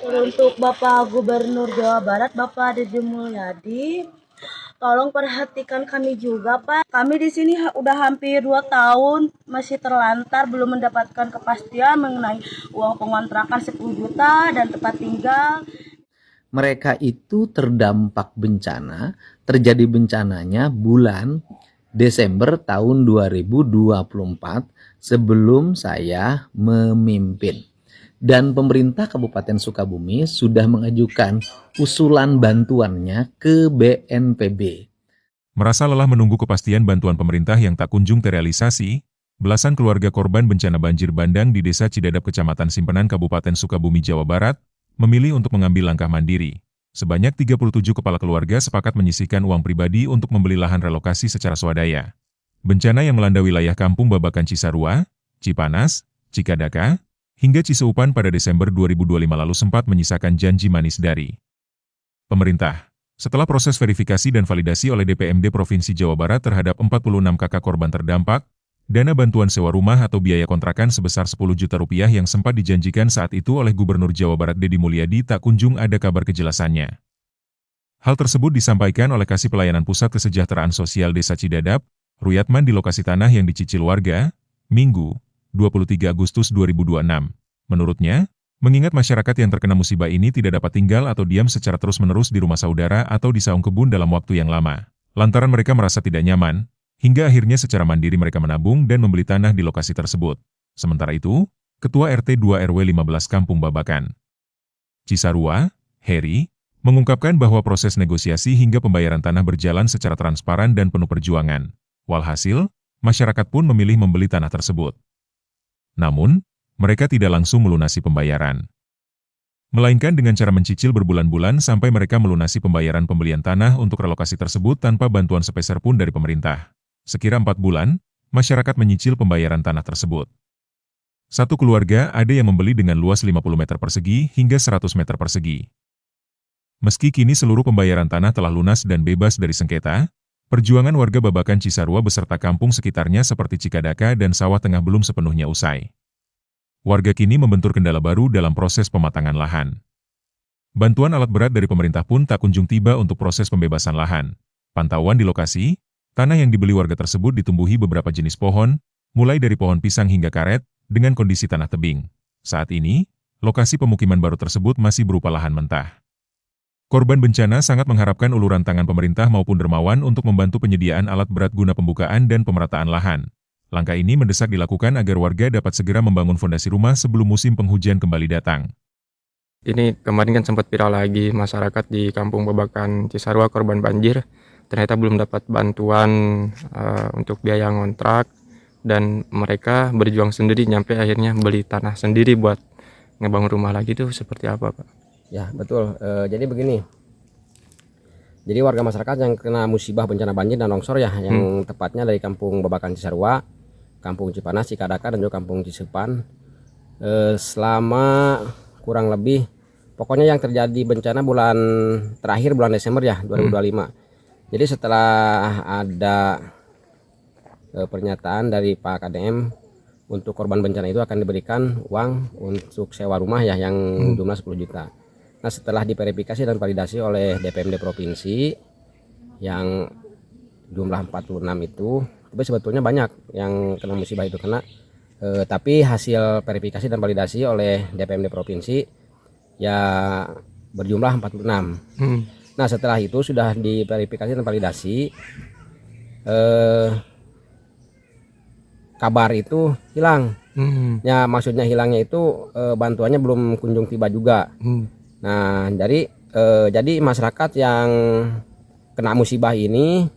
Untuk Bapak Gubernur Jawa Barat, Bapak Deddy Mulyadi, tolong perhatikan kami juga, Pak. Kami di sini udah hampir 2 tahun masih terlantar, belum mendapatkan kepastian mengenai uang pengontrakan 10 juta dan tempat tinggal. Mereka itu terdampak bencana, terjadi bencananya bulan Desember tahun 2024 sebelum saya memimpin. Dan pemerintah Kabupaten Sukabumi sudah mengajukan usulan bantuannya ke BNPB. Merasa lelah menunggu kepastian bantuan pemerintah yang tak kunjung terrealisasi, belasan keluarga korban bencana banjir bandang di Desa Cidadap Kecamatan Simpenan Kabupaten Sukabumi, Jawa Barat, memilih untuk mengambil langkah mandiri. Sebanyak 37 kepala keluarga sepakat menyisihkan uang pribadi untuk membeli lahan relokasi secara swadaya. Bencana yang melanda wilayah Kampung Babakan Cisarua, Cipanas, Cikadaka, hingga Ciseupan pada Desember 2025 lalu sempat menyisakan janji manis dari pemerintah. Setelah proses verifikasi dan validasi oleh DPMD Provinsi Jawa Barat terhadap 46 kakak korban terdampak, dana bantuan sewa rumah atau biaya kontrakan sebesar 10 juta rupiah yang sempat dijanjikan saat itu oleh Gubernur Jawa Barat Deddy Mulyadi tak kunjung ada kabar kejelasannya. Hal tersebut disampaikan oleh Kasih Pelayanan Pusat Kesejahteraan Sosial Desa Cidadap, Ruyatman di lokasi tanah yang dicicil warga, Minggu, 23 Agustus 2026. Menurutnya, mengingat masyarakat yang terkena musibah ini tidak dapat tinggal atau diam secara terus-menerus di rumah saudara atau di saung kebun dalam waktu yang lama, lantaran mereka merasa tidak nyaman, hingga akhirnya secara mandiri mereka menabung dan membeli tanah di lokasi tersebut. Sementara itu, Ketua RT 2 RW 15 Kampung Babakan Cisarua, Heri, mengungkapkan bahwa proses negosiasi hingga pembayaran tanah berjalan secara transparan dan penuh perjuangan. Walhasil, masyarakat pun memilih membeli tanah tersebut. Namun, mereka tidak langsung melunasi pembayaran, melainkan dengan cara mencicil berbulan-bulan sampai mereka melunasi pembayaran pembelian tanah untuk relokasi tersebut tanpa bantuan sepeser pun dari pemerintah. Sekira 4 bulan, masyarakat menyicil pembayaran tanah tersebut. Satu keluarga ada yang membeli dengan luas 50 meter persegi hingga 100 meter persegi. Meski kini seluruh pembayaran tanah telah lunas dan bebas dari sengketa, perjuangan warga Babakan Cisarua beserta kampung sekitarnya seperti Cikadaka dan Sawah Tengah belum sepenuhnya usai. Warga kini membentur kendala baru dalam proses pematangan lahan. Bantuan alat berat dari pemerintah pun tak kunjung tiba untuk proses pembebasan lahan. Pantauan di lokasi, tanah yang dibeli warga tersebut ditumbuhi beberapa jenis pohon, mulai dari pohon pisang hingga karet, dengan kondisi tanah tebing. Saat ini, lokasi pemukiman baru tersebut masih berupa lahan mentah. Korban bencana sangat mengharapkan uluran tangan pemerintah maupun dermawan untuk membantu penyediaan alat berat guna pembukaan dan pemerataan lahan. Langkah ini mendesak dilakukan agar warga dapat segera membangun fondasi rumah sebelum musim penghujan kembali datang. Ini kemarin kan sempat viral lagi, masyarakat di Kampung Babakan Cisarua korban banjir ternyata belum dapat bantuan untuk biaya ngontrak, dan mereka berjuang sendiri nyampe akhirnya beli tanah sendiri buat ngebangun rumah lagi. Itu seperti apa, Pak? Ya betul, jadi begini, jadi warga masyarakat yang kena musibah bencana banjir dan longsor ya, yang tepatnya dari Kampung Babakan Cisarua, Kampung Cipanas, Cikadaka, dan juga Kampung Ciseupan, selama kurang lebih, pokoknya yang terjadi bencana bulan terakhir bulan Desember ya 2025. Jadi setelah ada pernyataan dari Pak KDM untuk korban bencana itu akan diberikan uang untuk sewa rumah ya yang jumlah 10 juta. Nah, setelah diverifikasi dan validasi oleh DPMD Provinsi yang jumlah 46 itu, tapi sebetulnya banyak yang kena musibah itu karena tapi hasil verifikasi dan validasi oleh DPMD Provinsi ya berjumlah 46. Nah, setelah itu sudah diverifikasi dan validasi, kabar itu hilang. Ya, maksudnya hilangnya itu bantuannya belum kunjung tiba juga. Nah, jadi masyarakat yang kena musibah ini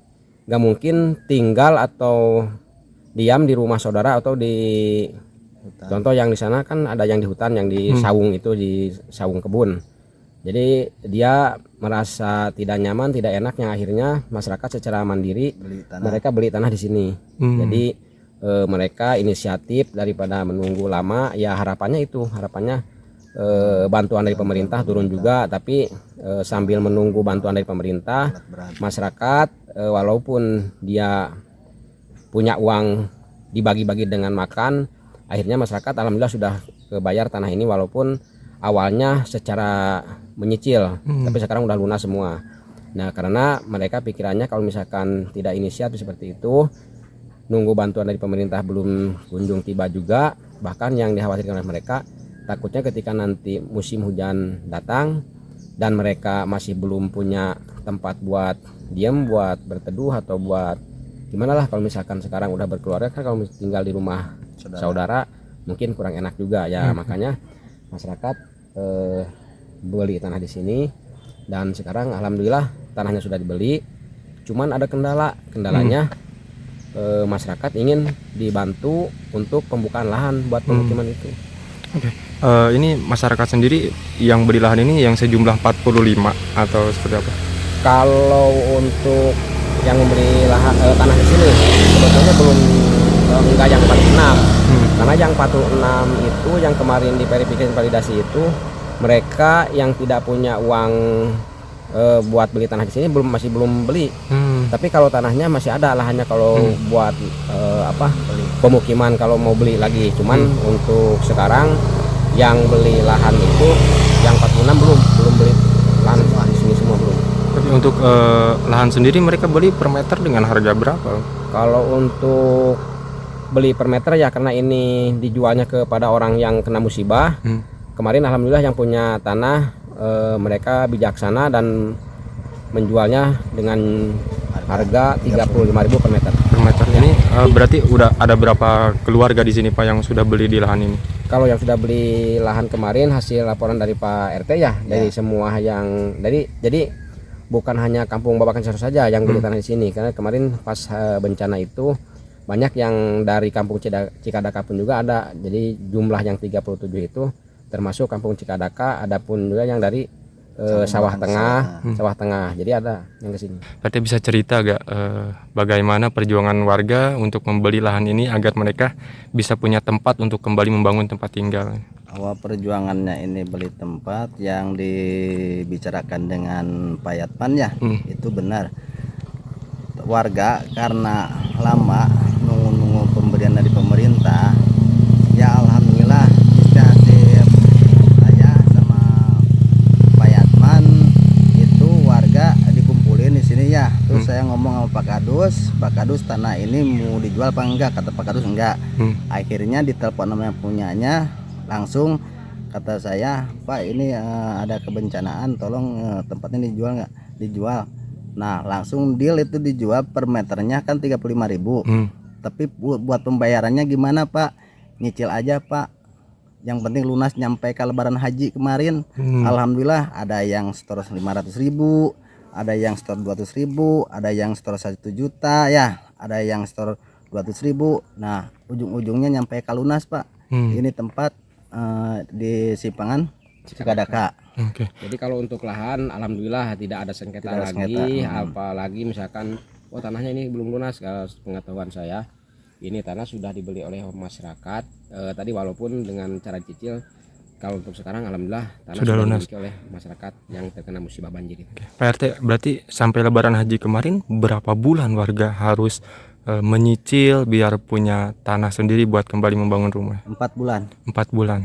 nggak mungkin tinggal atau diam di rumah saudara atau di hutan. Contoh yang di sana kan ada yang di hutan, yang di saung itu, di saung kebun. Jadi dia merasa tidak nyaman, tidak enak, yang akhirnya masyarakat secara mandiri mereka beli tanah di sini. Jadi mereka inisiatif daripada menunggu lama, ya harapannya bantuan dari pemerintah turun juga, tapi sambil menunggu bantuan dari pemerintah, masyarakat walaupun dia punya uang dibagi-bagi dengan makan, akhirnya masyarakat alhamdulillah sudah bayar tanah ini, walaupun awalnya secara menyicil, tapi sekarang udah lunas semua. Nah, karena mereka pikirannya kalau misalkan tidak inisiatif seperti itu, nunggu bantuan dari pemerintah belum kunjung tiba juga, bahkan yang dikhawatirkan oleh mereka takutnya ketika nanti musim hujan datang dan mereka masih belum punya tempat buat diam, buat berteduh atau buat gimana lah, kalau misalkan sekarang udah berkeluarga kan kalau tinggal di rumah saudara mungkin kurang enak juga ya. Makanya masyarakat beli tanah di sini dan sekarang alhamdulillah tanahnya sudah dibeli. Cuman ada kendalanya masyarakat ingin dibantu untuk pembukaan lahan buat pemukiman itu. Oke. Ini masyarakat sendiri yang beli lahan ini yang sejumlah 45 atau seperti apa? Kalau untuk yang membeli lahan tanah di sini sebetulnya belum enggak yang 46. Karena yang 46 itu yang kemarin diverifikasi validasi itu mereka yang tidak punya uang buat beli tanah di sini masih belum beli. Tapi kalau tanahnya masih ada lahannya kalau buat pemukiman kalau mau beli lagi. Cuman untuk sekarang yang beli lahan itu yang 46 belum beli lahan di sini semua belum. Tapi untuk lahan sendiri mereka beli per meter dengan harga berapa? Kalau untuk beli per meter ya karena ini dijualnya kepada orang yang kena musibah. Kemarin alhamdulillah yang punya tanah mereka bijaksana dan menjualnya dengan harga 35.000 per meter. Per meter ini berarti udah ada berapa keluarga di sini Pak yang sudah beli di lahan ini? Kalau yang sudah beli lahan kemarin hasil laporan dari Pak RT ya, dari semua yang jadi bukan hanya Kampung Babakan Cisaruwa saja yang beli tanah di sini, karena kemarin pas bencana itu banyak yang dari Kampung Cikadaka pun juga ada. Jadi jumlah yang 37 itu termasuk Kampung Cikadaka, ada pun juga yang dari sawah tengah. Jadi ada yang ke sini. Berarti bisa cerita gak bagaimana perjuangan warga untuk membeli lahan ini agar mereka bisa punya tempat untuk kembali membangun tempat tinggal? Awal perjuangannya ini beli tempat yang dibicarakan dengan Pak Yatman ya, itu benar. Warga karena lama nunggu pemberian dari pemerintah, ya alhamdulillah inisiatif saya sama Pak Yatman itu warga dikumpulin di sini ya. Terus saya ngomong sama Pak Kadus tanah ini mau dijual apa enggak? Kata Pak Kadus enggak. Akhirnya ditelepon namanya punyanya, langsung kata saya, Pak ini ada kebencanaan, tolong tempatnya dijual nggak? Dijual. Nah langsung deal itu dijual per meternya kan 35.000. Tapi buat pembayarannya gimana Pak? Nyicil aja Pak, yang penting lunas nyampe ke lebaran haji kemarin. Alhamdulillah ada yang setor 500.000, ada yang setor 200.000, ada yang setor 1 juta ya, ada yang setor 200.000. Nah ujung-ujungnya nyampe ke lunas Pak. Ini tempat di Simpangan Cikadaka. Jadi kalau untuk lahan alhamdulillah tidak ada sengketa lagi. Apalagi misalkan tanahnya ini belum lunas, kalau pengetahuan saya ini tanah sudah dibeli oleh masyarakat tadi walaupun dengan cara cicil. Kalau untuk sekarang alhamdulillah tanah sudah lunas oleh masyarakat yang terkena musibah banjir itu. Pak RT, berarti sampai lebaran haji kemarin berapa bulan warga harus menyicil biar punya tanah sendiri buat kembali membangun rumah? 4 bulan. 4 bulan.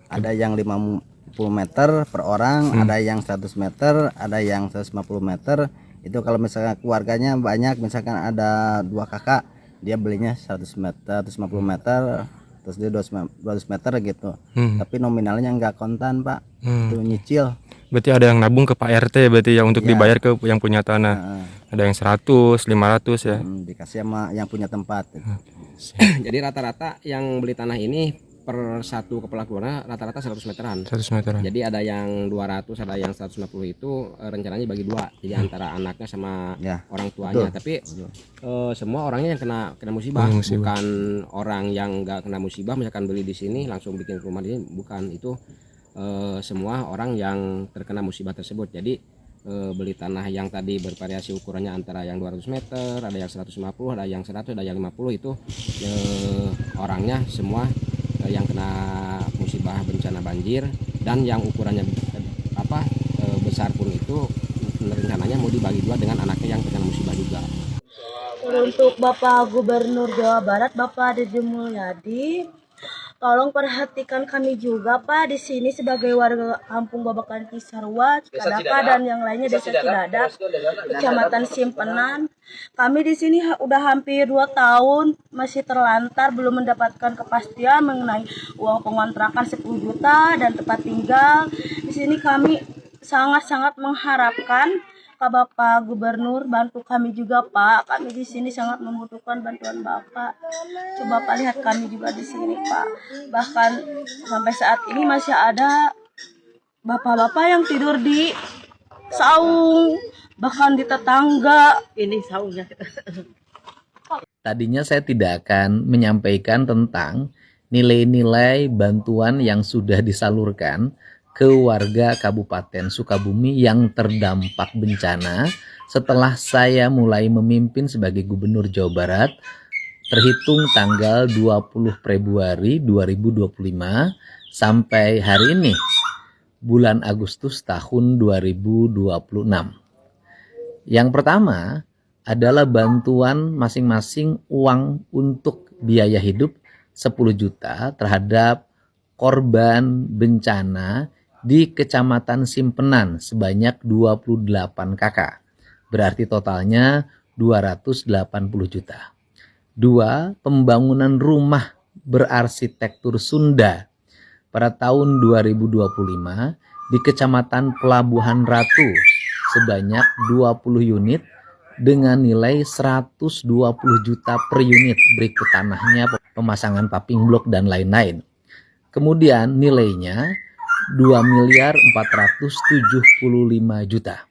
Ada yang 50 meter per orang, ada yang 100 meter, ada yang 150 meter. Itu kalau misalkan keluarganya banyak, misalkan ada 2 kakak, dia belinya 100 meter, 150 meter, terus dia 200 meter gitu. Tapi nominalnya enggak kontan Pak, itu nyicil. Berarti ada yang nabung ke Pak RT berarti ya untuk dibayar ke yang punya tanah. Ada yang 100, 500 ya. Dikasih sama yang punya tempat. Jadi rata-rata yang beli tanah ini per satu kepala keluarga rata-rata 100 meteran. 100 meteran. Jadi ada yang 200, ada yang 150 itu rencananya bagi 2. Jadi antara anaknya sama orang tuanya. Tapi semua orangnya yang kena musibah, bukan orang yang enggak kena musibah misalkan beli di sini langsung bikin rumah di sini, bukan. Itu semua orang yang terkena musibah tersebut. Jadi beli tanah yang tadi bervariasi ukurannya antara yang 200 meter, ada yang 150, ada yang 100, ada yang 50 itu orangnya semua yang kena musibah bencana banjir, dan yang ukurannya besar pun itu rencananya mau dibagi 2 dengan anaknya yang terkena musibah juga. Untuk Bapak Gubernur Jawa Barat Bapak Deddy Mulyadi, Tolong perhatikan kami juga Pak di sini sebagai warga kampung Babakan Cisarua, Cikadapa dan yang lainnya Desa Cidadap, Kecamatan Simpenan. Kami di sini udah hampir 2 tahun masih terlantar belum mendapatkan kepastian mengenai uang pengontrakan 10 juta dan tempat tinggal. Di sini kami sangat-sangat mengharapkan Bapak Gubernur bantu kami juga Pak. Kami di sini sangat membutuhkan bantuan Bapak. Coba Pak lihat kami juga di sini Pak. Bahkan sampai saat ini masih ada bapak-bapak yang tidur di saung, bahkan di tetangga. Ini saungnya. Tadinya saya tidak akan menyampaikan tentang nilai-nilai bantuan yang sudah disalurkan ke warga Kabupaten Sukabumi yang terdampak bencana setelah saya mulai memimpin sebagai Gubernur Jawa Barat terhitung tanggal 20 Februari 2025 sampai hari ini bulan Agustus tahun 2026. Yang pertama adalah bantuan masing-masing uang untuk biaya hidup 10 juta terhadap korban bencana di Kecamatan Simpenan sebanyak 28 kakak. Berarti totalnya 280 juta. 2. Pembangunan rumah berarsitektur Sunda pada tahun 2025 di Kecamatan Pelabuhan Ratu sebanyak 20 unit dengan nilai 120 juta per unit. Berikut tanahnya, pemasangan paving blok dan lain-lain. Kemudian nilainya 2.475 juta.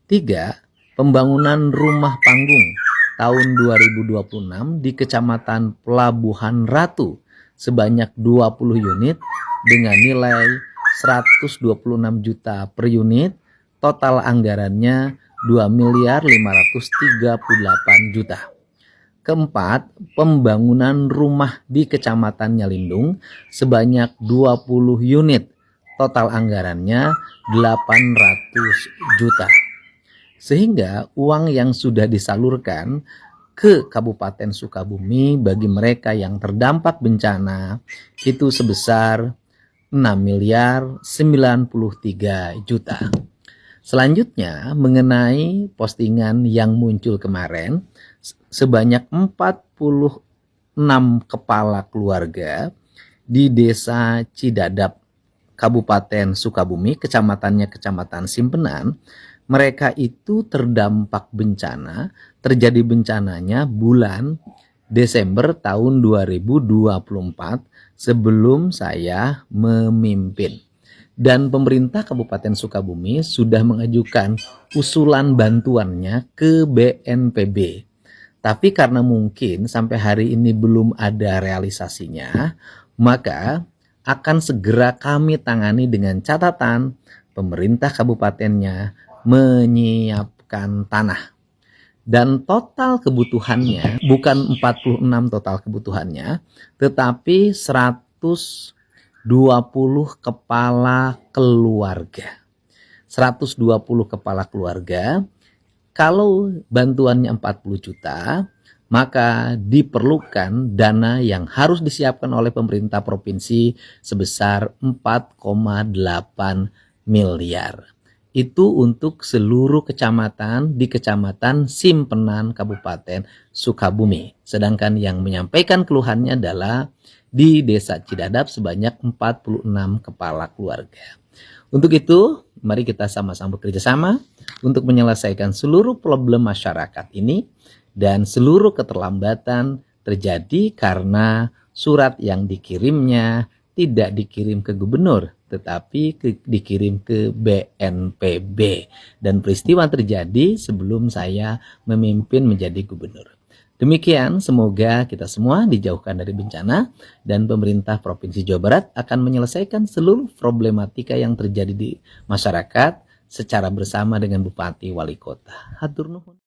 3. Pembangunan rumah panggung tahun 2026 di Kecamatan Pelabuhan Ratu sebanyak 20 unit dengan nilai 126 juta per unit. Total anggarannya 2.538 juta. Keempat, pembangunan rumah di Kecamatan Nyalindung sebanyak 20 unit. Total anggarannya 800 juta. Sehingga uang yang sudah disalurkan ke Kabupaten Sukabumi bagi mereka yang terdampak bencana itu sebesar 6.093 juta. Selanjutnya mengenai postingan yang muncul kemarin, sebanyak 46 kepala keluarga di Desa Cidadap, Kabupaten Sukabumi, kecamatannya Kecamatan Simpenan, mereka itu terdampak bencana, terjadi bencananya bulan Desember tahun 2024 sebelum saya memimpin. Dan pemerintah Kabupaten Sukabumi sudah mengajukan usulan bantuannya ke BNPB. Tapi karena mungkin sampai hari ini belum ada realisasinya, maka akan segera kami tangani dengan catatan pemerintah kabupatennya menyiapkan tanah. Dan total kebutuhannya bukan 46 total kebutuhannya, tetapi 120 kepala keluarga. 120 kepala keluarga. Kalau bantuannya 40 juta, maka diperlukan dana yang harus disiapkan oleh pemerintah provinsi sebesar 4,8 miliar. Itu untuk seluruh kecamatan di Kecamatan Simpenan Kabupaten Sukabumi. Sedangkan yang menyampaikan keluhannya adalah di Desa Cidadap sebanyak 46 kepala keluarga. Untuk itu, mari kita sama-sama bekerja sama untuk menyelesaikan seluruh problem masyarakat ini. Dan seluruh keterlambatan terjadi karena surat yang dikirimnya tidak dikirim ke gubernur, tetapi dikirim ke BNPB. Dan peristiwa terjadi sebelum saya memimpin menjadi gubernur. Demikian, semoga kita semua dijauhkan dari bencana dan pemerintah Provinsi Jawa Barat akan menyelesaikan seluruh problematika yang terjadi di masyarakat secara bersama dengan Bupati Wali Kota. Hatur nuhun.